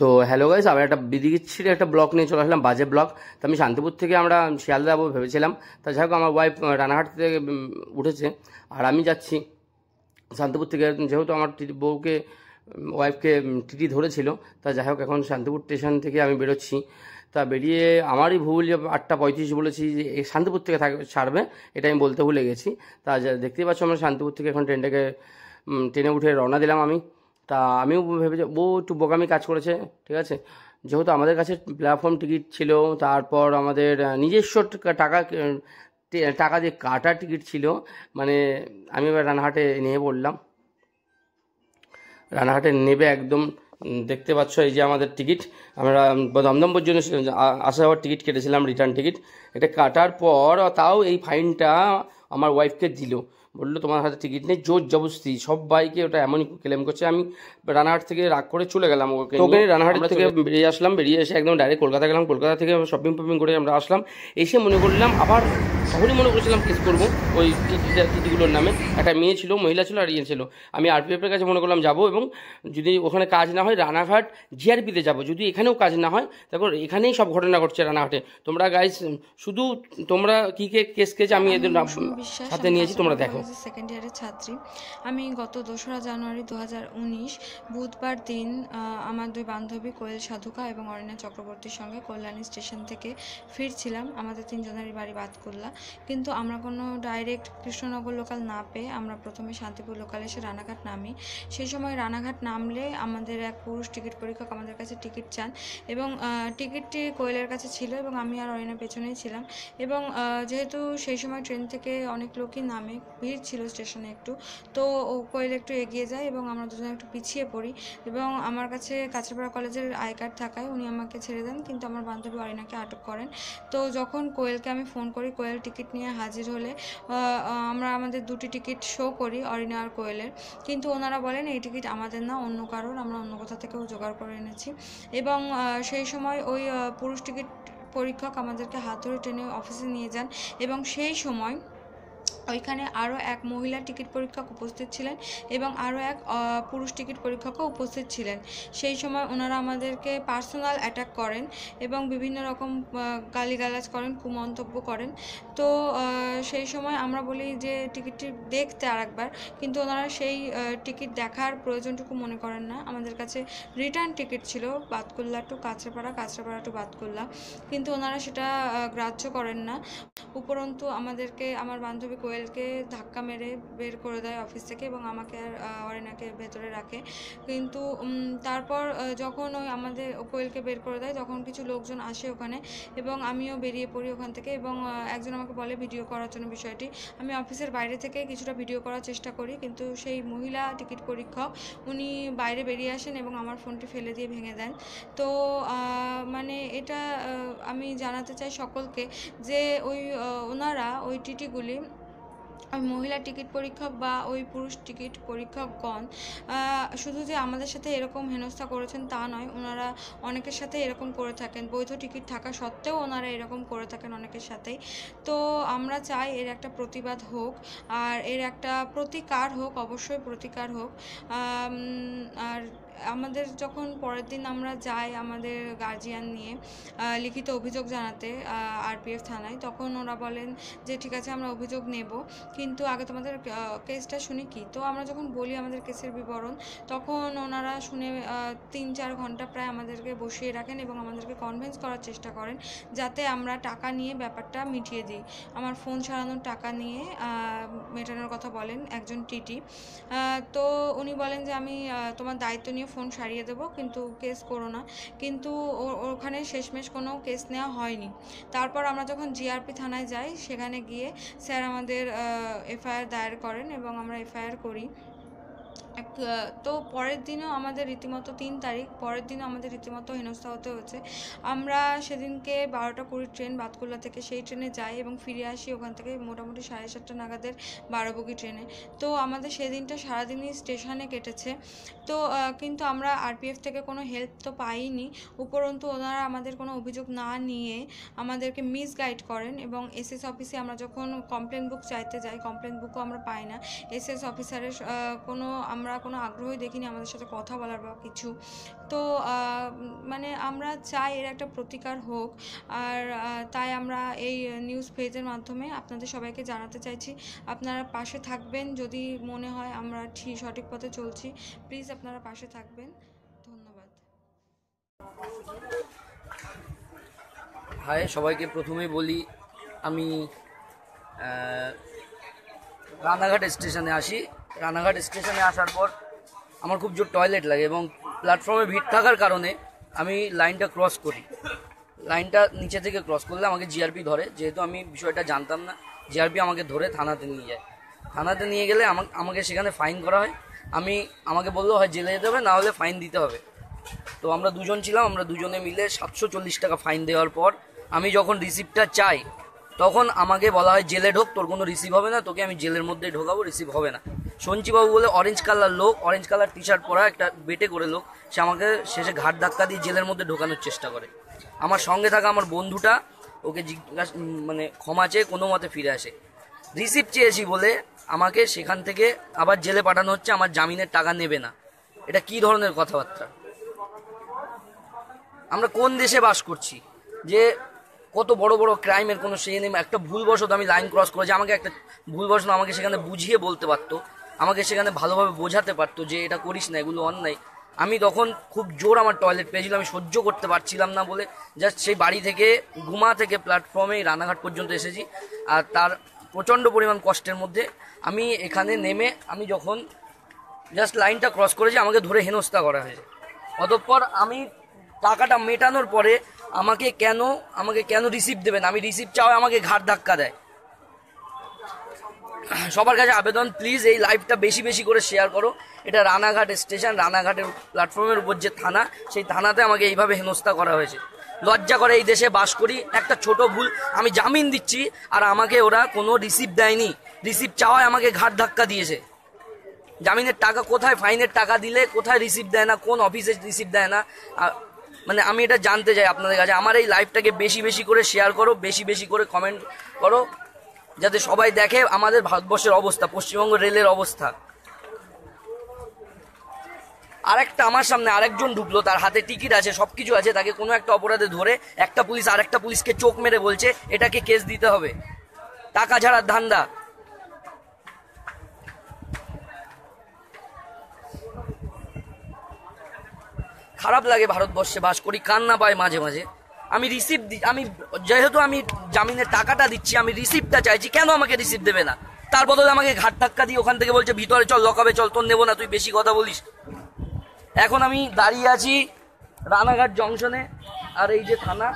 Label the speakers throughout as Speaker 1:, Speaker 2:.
Speaker 1: তো hello guys, আমরা একটা বিদিকিচ্ছির একটা ব্লগ নিয়ে চলে আসলাম, বাজে ব্লগ। তো আমি শান্তিপুর থেকে আমরা শিয়ালদা যাবো ভেবেছিলাম। তা যাই হোক, আমার ওয়াইফ রানাঘাট থেকে উঠেছে, আর আমি যাচ্ছি শান্তিপুর থেকে। যেহেতু আমার বউকে ওয়াইফকে টিটি ধরেছিল, তা যাই হোক এখন শান্তিপুর স্টেশন থেকে আমি বেরোচ্ছি। তা বেরিয়ে আমারই ভুল যে 8:35 বলেছি যে শান্তিপুর থেকে ছাড়বে, এটা আমি বলতে ভুলে গেছি। তা দেখতেই পাচ্ছ আমরা শান্তিপুর থেকে এখন ট্রেনে উঠে রওনা দিলাম আমি। তা আমিও ভেবেছি ও একটু বোকামি কাজ করেছে, ঠিক আছে। যেহেতু আমাদের কাছে প্ল্যাটফর্ম টিকিট ছিল, তারপর আমাদের নিজস্ব টাকা টাকা দিয়ে কাটা টিকিট ছিল, মানে আমি এবার রানাঘাটে নিয়ে বললাম, রানাঘাটে নেবে একদম। দেখতে পাচ্ছ এই যে আমাদের টিকিট, আমরা দমদম পর্যন্ত আসা যাওয়ার টিকিট কেটেছিলাম, রিটার্ন টিকিট। এটা কাটার পর তাও এই ফাইনটা আমার ওয়াইফকে দিল, বললো তোমার হাতে টিকিট নেই, জোর জবরদস্তি সব বাইকে ওটা এমনই ক্লেম করছে। আমি রানাঘাট থেকে রাগ করে চলে গেলাম ওকে রানাঘাট থেকে বেরিয়ে আসলাম, বেরিয়ে এসে একদম ডাইরেক্ট কলকাতা গেলাম। কলকাতা থেকে শপিং করে আমরা আসলাম। এসে মনে করলাম আবার তখনই মনে করেছিলাম কেস করবো ওই টিটিগুলোর নামে। একটা মেয়ে ছিল, মহিলা ছিল, আর ইয়ে ছিল। আমি আরপিএফের কাছে মনে করলাম যাবো, এবং যদি ওখানে কাজ না হয় রানাঘাট জিআরপিতে যাবো। যদি এখানেও কাজ না হয়, দেখো এখানেই সব ঘটনা ঘটছে রানাঘাটে। তোমরা গাইস শুধু তোমরা কি কেস আমি এদের সাথে নিয়েছি, তোমরা দেখো।
Speaker 2: সেকেন্ড ইয়ারের ছাত্রী আমি। গত 2রা জানুয়ারি 2019 বুধবার দিন আমার দুই বান্ধবী কোয়েল সাধুকা এবং অরিনা চক্রবর্তীর সঙ্গে কল্যাণী স্টেশন থেকে ফিরছিলাম। আমাদের 3 জনেরই বাড়ি বাতকুল্লা, কিন্তু আমরা কোনো ডাইরেক্ট কৃষ্ণনগর লোকাল না পেয়ে আমরা প্রথমে শান্তিপুর লোকাল এসে রানাঘাট নামি। সেই সময় রানাঘাট নামলে আমাদের এক পুরুষ টিকিট পরীক্ষক আমাদের কাছে টিকিট চান, এবং টিকিটটি কোয়েলের কাছে ছিল এবং আমি আর অরিনা পেছনেই ছিলাম। এবং যেহেতু সেই সময় ট্রেন থেকে অনেক লোকই নামে, ভিড় ছিল স্টেশনে একটু, তো কোয়েল একটু এগিয়ে যায় এবং আমরা দুজনে একটু পিছিয়ে পড়ি। এবং আমার কাছে কাঁচরাপাড়া কলেজের আই কার্ড থাকায় উনি আমাকে ছেড়ে দেন, কিন্তু আমার বান্ধবী অরিনাকে আটক করেন। তো যখন কোয়েলকে আমি ফোন করি, কোয়েল টিকিট নিয়ে হাজির হলে আমরা আমাদের 2টি টিকিট শো করি, অরিনা আর কোয়েলের। কিন্তু ওনারা বলেন এই টিকিট আমাদের না, অন্য কারোর, আমরা অন্য কোথা থেকেও জোগাড় করে এনেছি। এবং সেই সময় ওই পুরুষ টিকিট পরীক্ষক আমাদেরকে হাত ধরে টেনে অফিসে নিয়ে যান, এবং সেই সময় ওইখানে আরও এক মহিলা টিকিট পরীক্ষক উপস্থিত ছিলেন এবং আরও এক পুরুষ টিকিট পরীক্ষকও উপস্থিত ছিলেন। সেই সময় ওনারা আমাদেরকে পার্সোনাল অ্যাটাক করেন এবং বিভিন্ন রকম গালিগালাজ করেন, কুমন্তব্য করেন। তো সেই সময় আমরা বলি যে টিকিটটি দেখতে আরেকবার, কিন্তু ওনারা সেই টিকিট দেখার প্রয়োজনটুকু মনে করেন না। আমাদের কাছে রিটার্ন টিকিট ছিল বাতকুল্লা টু কাঁচরাপাড়া, কাঁচরাপাড়া টু বাতকুল্লা, কিন্তু ওনারা সেটা গ্রাহ্য করেন না। উপরন্তু আমাদেরকে, আমার বান্ধবী কোয়েলকে ধাক্কা মেরে বের করে দেয় অফিস থেকে এবং আমাকে আর অরিনাকে ভেতরে রাখে। কিন্তু তারপর যখন ওই আমাদের কোয়েলকে বের করে দেয়, তখন কিছু লোকজন আসে ওখানে এবং আমিও বেরিয়ে পড়ি ওখান থেকে। এবং একজন আমাকে বলে ভিডিও করার জন্য বিষয়টি। আমি অফিসের বাইরে থেকে কিছুটা ভিডিও করার চেষ্টা করি, কিন্তু সেই মহিলা টিকিট পরীক্ষক উনি বাইরে বেরিয়ে আসেন এবং আমার ফোনটি ফেলে দিয়ে ভেঙে দেন। তো মানে এটা আমি জানাতে চাই সকলকে যে ওনারা ওই টিটিগুলি, ওই মহিলা টিকিট পরীক্ষক বা ওই পুরুষ টিকিট পরীক্ষকগণ শুধু যে আমাদের সাথে এরকম হেনস্থা করেছেন তা নয়, ওনারা অনেকের সাথে এরকম করে থাকেন। বৈধ টিকিট থাকা সত্ত্বেও ওনারা এরকম করে থাকেন অনেকের সাথেই। তো আমরা চাই এর একটা প্রতিবাদ হোক, আর এর একটা প্রতিকার হোক, অবশ্যই প্রতিকার হোক। আর আমাদের যখন পরের দিন আমরা যাই আমাদের গার্জিয়ান নিয়ে লিখিত অভিযোগ জানাতে আরপিএফ থানায়, তখন ওরা বলেন যে ঠিক আছে আমরা অভিযোগ নেব, কিন্তু আগে তোমাদের কেসটা শুনি কি। তো আমরা যখন বলি আমাদের কেসের বিবরণ, তখন ওনারা শুনে 3-4 ঘন্টা প্রায় আমাদেরকে বসিয়ে রাখেন এবং আমাদেরকে কনভিন্স করার চেষ্টা করেন যাতে আমরা টাকা নিয়ে ব্যাপারটা মিটিয়ে দিই। আমার ফোন সারানোর টাকা নিয়ে মেটানোর কথা বলেন একজন টিটি। তো উনি বলেন যে আমি তোমার দায়িত্ব নিয়ে ফোন সারিয়ে দেবো, কিন্তু কেস করো না। কিন্তু ওখানে শেষমেশ কোনো কেস নেওয়া হয়নি। তারপর আমরা যখন জিআরপি থানায় যাই, সেখানে গিয়ে স্যার আমাদের এফআইআর দায়ের করেন এবং আমরা এফআইআর করি। তো পরের দিনও আমাদের রীতিমতো 3 তারিখ, পরের দিনও আমাদের রীতিমতো হেনস্থা হতে হয়েছে। আমরা সেদিনকে 12:20 ট্রেন বাতকুল্লা থেকে, সেই ট্রেনে যাই এবং ফিরে আসি ওখান থেকে মোটামুটি 7:30 নাগাদের 12 বগি ট্রেনে। তো আমাদের সেদিনটা সারাদিনই স্টেশনে কেটেছে। তো কিন্তু আমরা আরপিএফ থেকে কোনো হেল্প তো পাইনি, উপরন্তু ওনারা আমাদের কোনো অভিযোগ না নিয়ে আমাদেরকে মিসগাইড করেন। এবং এসএস অফিসে আমরা যখন কমপ্লেন বুক চাইতে যাই, কমপ্লেন বুকও আমরা পাই না। এসএস অফিসারের কোনো আমরা আমরা কোনো আগ্রহই দেখিনি আমাদের সাথে কথা বলার বা কিছু। তো মানে আমরা চাই এর একটা প্রতিকার হোক। আর তাই আমরা এই নিউজ পেজের মাধ্যমে আপনাদের সবাইকে জানাতে চাইছি, আপনারা পাশে থাকবেন। যদি মনে হয় আমরা সঠিক পথে চলছি, প্লিজ আপনারা পাশে থাকবেন। ধন্যবাদ।
Speaker 3: হাই, সবাইকে প্রথমেই বলি আমি রানাঘাট স্টেশনে আসি। রানাঘাট স্টেশনে আসার পর আমার খুব জোর টয়লেট লাগে এবং প্ল্যাটফর্মে ভিড় থাকার কারণে আমি লাইনটা ক্রস করি। লাইনটা নিচে থেকে ক্রস করলে আমাকে জিআরপি ধরে, যেহেতু আমি বিষয়টা জানতাম না। জিআরপি আমাকে ধরে থানাতে নিয়ে যায়। থানাতে নিয়ে গেলে আমাকে সেখানে ফাইন করা হয়। আমাকে বললো হয় জেলে যেতে হবে, না হলে ফাইন দিতে হবে। তো আমরা দুজন ছিলাম, আমরা দুজনে মিলে 740 টাকা ফাইন দেওয়ার পর আমি যখন রিসিপ্টটা চাই তখন আমাকে বলা হয় জেলে ঢোক, তোর কোনো রিসিভ হবে না, তোকে আমি জেলের মধ্যে ঢোকাবো, রিসিভ হবে না। সঞ্চিবাবু বলে অরেঞ্জ কালার লোক, অরেঞ্জ কালার টি শার্ট পরা একটা বেটে করে লোক, সে আমাকে শেষে ঘাট ধাক্কা দিয়ে জেলের মধ্যে ঢোকানোর চেষ্টা করে। আমার সঙ্গে থাকা আমার বন্ধুটা ওকে মানে ক্ষমা চেয়ে কোনো মতে ফিরে আসে। রিসিপ্ট চেয়েছি বলে আমাকে সেখান থেকে আবার জেলে পাঠানো হচ্ছে, আমার জামিনের টাকা নেবে না। এটা কি ধরনের কথাবার্তা? আমরা কোন দেশে বাস করছি যে কত বড় বড় ক্রাইমের কোনো সে নেই? একটা ভুলবশত আমি লাইন ক্রস করেছি, আমাকে একটা ভুলবশত আমাকে সেখানে বুঝিয়ে বলতে পারতো, আমাকে সেখানে ভালোভাবে বোঝাতে পারতো যে এটা করিস না, এগুলো অন্যায়। আমি তখন খুব জোর আমার টয়লেট পেয়েছিল, আমি সহ্য করতে পারছিলাম না বলে জাস্ট সেই বাড়ি থেকে গুমা থেকে প্ল্যাটফর্মে রানাঘাট পর্যন্ত এসেছি। আর তার প্রচণ্ড পরিমাণ কষ্টের মধ্যে আমি এখানে নেমে আমি যখন জাস্ট লাইনটা ক্রস করেছি আমাকে ধরে হেনস্থা করা হয়েছে। অতঃপর আমি টাকাটা মেটানোর পরে আমাকে কেন রিসিপ্ট দেবেন? আমি রিসিপ্ট চাও আমাকে ঘাট ধাক্কা দেয়। সবার কাছে আবেদন, প্লিজ এই লাইভটা বেশি বেশি করে শেয়ার করো। এটা রানাঘাট স্টেশন, রানাঘাটের প্ল্যাটফর্মের উপর যে থানা, সেই থানাতে আমাকে এইভাবে হেনস্থা করা হয়েছে। লজ্জা করে এই দেশে বাস করি। একটা ছোট ভুল, আমি জামিন দিচ্ছি আর আমাকে ওরা কোনো রিসিপ্ট দেয়নি। রিসিপ্ট চাওয়ায় আমাকে ঘাট ধাক্কা দিয়েছে। জামিনের টাকা কোথায়? ফাইনের টাকা দিলে কোথায় রিসিপ্ট দেয় না? কোন অফিসে রিসিপ্ট দেয় না? মানে আমি এটা জানতে চাই আপনাদের কাছে। আমার এই লাইভটাকে বেশি বেশি করে শেয়ার করো, বেশি বেশি করে কমেন্ট করো, যাতে সবাই দেখে আমাদের ভারতবর্ষের অবস্থা, পশ্চিমবঙ্গ রেলের অবস্থা। আরেকটা আমার সামনে আরেকজন ঢুকলো, তার হাতে টিকিট আছে, সবকিছু আছে, তাকে কোনো একটা অপরাধে ধরে একটা পুলিশ আরেকটা পুলিশকে চোখ মেরে বলছে এটাকে কেস দিতে হবে। টাকা ছাড়ার ধান্দা। খারাপ লাগে ভারতবর্ষে বাস করি, কান্না পায় মাঝে মাঝে। আমি যেহেতু আমি জামিনের টাকাটা দিচ্ছি, আমি রিসিপ্টটা চাইছি, কেন আমাকে রিসিপ্ট দেবে না? তার বদলে আমাকে ঘাট ধাক্কা দিয়ে ওখান থেকে বলছে ভিতরে চল, লকাবে চল, তোর নেবো না, তুই বেশি কথা বলিস। এখন আমি দাঁড়িয়ে আছি রানাঘাট জংশনে, আর এই যে থানা,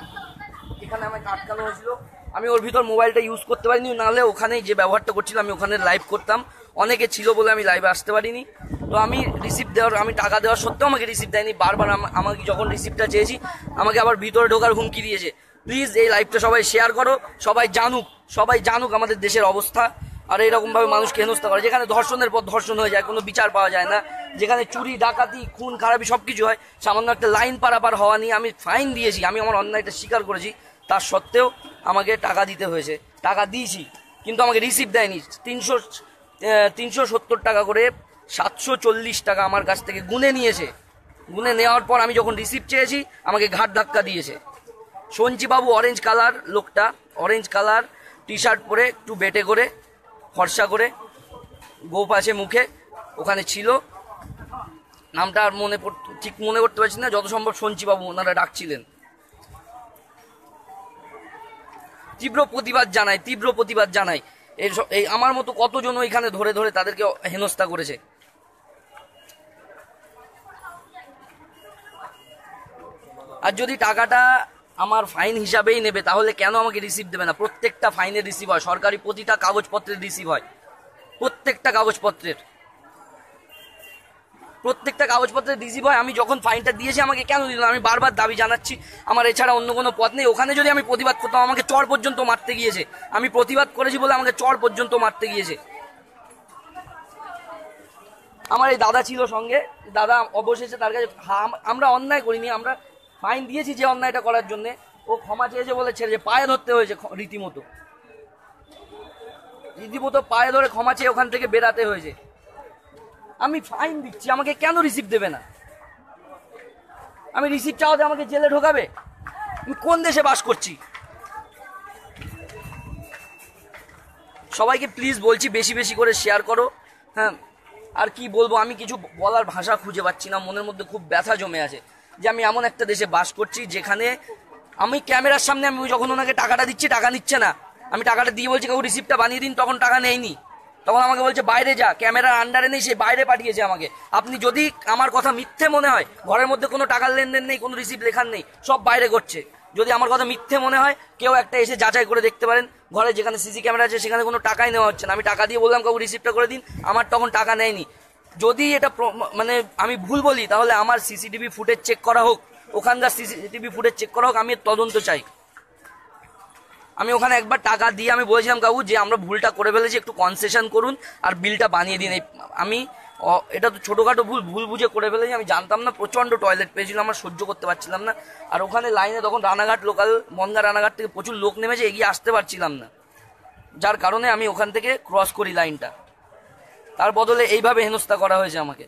Speaker 3: এখানে আমাকে আটকানো হয়েছিল। আমি ওর ভিতর মোবাইলটা ইউজ করতে পারিনি, নাহলে ওখানেই যে ব্যবহারটা করছিলাম আমি ওখানে লাইভ করতাম। অনেকে ছিল বলে আমি লাইভে আসতে পারিনি। তো আমি আমি টাকা দেওয়ার সত্ত্বেও আমাকে রিসিপ্ট দেয়নি। বারবার আমাকে যখন রিসিপ্টটা চেয়েছি আমাকে আবার ভিতরে ঢোকার হুমকি দিয়েছে। প্লিজ এই লাইভটা সবাই শেয়ার করো, সবাই জানুক আমাদের দেশের অবস্থা। আর এইরকমভাবে মানুষকে হেনস্থা করে, যেখানে ধর্ষণের পর ধর্ষণ হয়ে যায়, কোনো বিচার পাওয়া যায় না, যেখানে চুরি ডাকাতি খুন খারাপি সব কিছু হয়, সামান্য একটা লাইন পারাপার হওয়া নিয়ে আমি ফাইন দিয়েছি, আমি আমার অন্যায়টা স্বীকার করেছি, তার সত্ত্বেও আমাকে টাকা দিতে হয়েছে। টাকা দিয়েছি কিন্তু আমাকে রিসিপ্ট দেয়নি। 370 টাকা করে 740 টাকা আমার কাছ থেকে গুনে নিয়েছে। গুনে নেওয়ার পর আমি যখন রিসিপ্ট চেয়েছি আমাকে ঘাট ধাক্কা দিয়েছে। সঞ্চিবাবু, অরেঞ্জ কালার লোকটা, অরেঞ্জ কালার টি শার্ট পরে, একটু বেটে করে, ফর্সা করে, গোপ আছে মুখে, ওখানে ছিল। নামটা আর ঠিক মনে করতে পারছি না, যত সম্ভব সঞ্চিবাবু ওনারা ডাকছিলেন। তীব্র প্রতিবাদ জানাই। এই আমার মতো কতজন এখানে ধরে ধরে তাদেরকে হেনস্থা করেছে। আর যদি টাকাটা আমার ফাইন হিসাবেই নেবে তাহলে কেন আমাকে রিসিভ দেবে না? প্রত্যেকটা ফাইনের রিসিভ হয়, সরকারি প্রতিটা কাগজপত্রের রিসিভ হয়, প্রত্যেকটা কাগজপত্রের রিসিভ হয়। আমি যখন ফাইনটা দিয়েছি আমাকে কেন দিল? আমি বারবার দাবি জানাচ্ছি, আমার এছাড়া অন্য কোনো পথ নেই। ওখানে যদি আমি প্রতিবাদ করতাম আমাকে চড় পর্যন্ত মারতে গিয়েছে। আমি প্রতিবাদ করেছি বলে আমাকে চড় পর্যন্ত মারতে গিয়েছে। আমার এই দাদা ছিল সঙ্গে, দাদা অবশেষে তার কাছে, আমরা অন্যায় করিনি, আমরা ফাইন দিয়েছি যে অন্যায়টা করার জন্য। ও ক্ষমা চেয়েছে বলে ছেড়েছে, পায়ে ধরতে হয়েছে রীতিমতো পায়ে ধরে ক্ষমা চেয়ে ওখান থেকে বেরাতে হয়েছে। আমি ফাইন দিচ্ছি, আমাকে কেন রিসিপ্ট দেবে না? আমি রিসিপ্ট চাওয়াতে আমাকে জেলে ঢোকাবে? আমি কোন দেশে বাস করছি? সবাইকে প্লিজ বলছি বেশি বেশি করে শেয়ার করো। হ্যাঁ, আর কি বলবো, আমি কিছু বলার ভাষা খুঁজে পাচ্ছি না। মনের মধ্যে খুব ব্যথা জমে আছে যে আমি এমন একটা দেশে বাস করছি যেখানে আমি ক্যামেরার সামনে, আমি যখন ওনাকে টাকাটা দিচ্ছি টাকা নিচ্ছে না, আমি টাকাটা দিয়ে বলছি কাউ রিসিপ্টটা বানিয়ে দিন, তখন টাকা নেয়নি। তখন আমাকে বলছে বাইরে যা, ক্যামেরার আন্ডারে নেই, সে বাইরে পাঠিয়েছে আমাকে। আপনি যদি আমার কথা মিথ্যে মনে হয়, ঘরের মধ্যে কোনো টাকার লেনদেন নেই, কোনো রিসিপ্ট লেখার নেই, সব বাইরে করছে। যদি আমার কথা মিথ্যে মনে হয়, কেউ একটা এসে যাচাই করে দেখতে পারেন। ঘরে যেখানে সিসি ক্যামেরা আছে সেখানে কোনো টাকাই নেওয়া হচ্ছে না। আমি টাকা দিয়ে বললাম কাউ রিসিপ্টটা করে দিন, আমার তখন টাকা নেয়নি। যদি এটা মানে আমি ভুল বলি, তাহলে আমার সিসিটিভি ফুটেজ চেক করা হোক, ওখানকার সিসিটিভি ফুটেজ চেক করা হোক, আমি তদন্ত চাই। আমি ওখানে একবার টাকা দিয়ে আমি বলেছিলাম কাকু যে আমরা ভুলটা করে ফেলেছি, একটু কনসেশন করুন আর বিলটা বানিয়ে দিন। আমি এটা তো ছোটোখাটো ভুল বুঝে করে ফেলেছি, আমি জানতাম না। প্রচণ্ড টয়লেট পেয়েছিল, আমার সহ্য করতে পারছিলাম না। আর ওখানে লাইনে তখন রানাঘাট লোকাল, মনগা রানাঘাট থেকে প্রচুর লোক নেমেছে, এগিয়ে আসতে পারছিলাম না, যার কারণে আমি ওখান থেকে ক্রস করি লাইনটা। তার বদলে এইভাবে হেনস্থা করা হয়েছে আমাকে।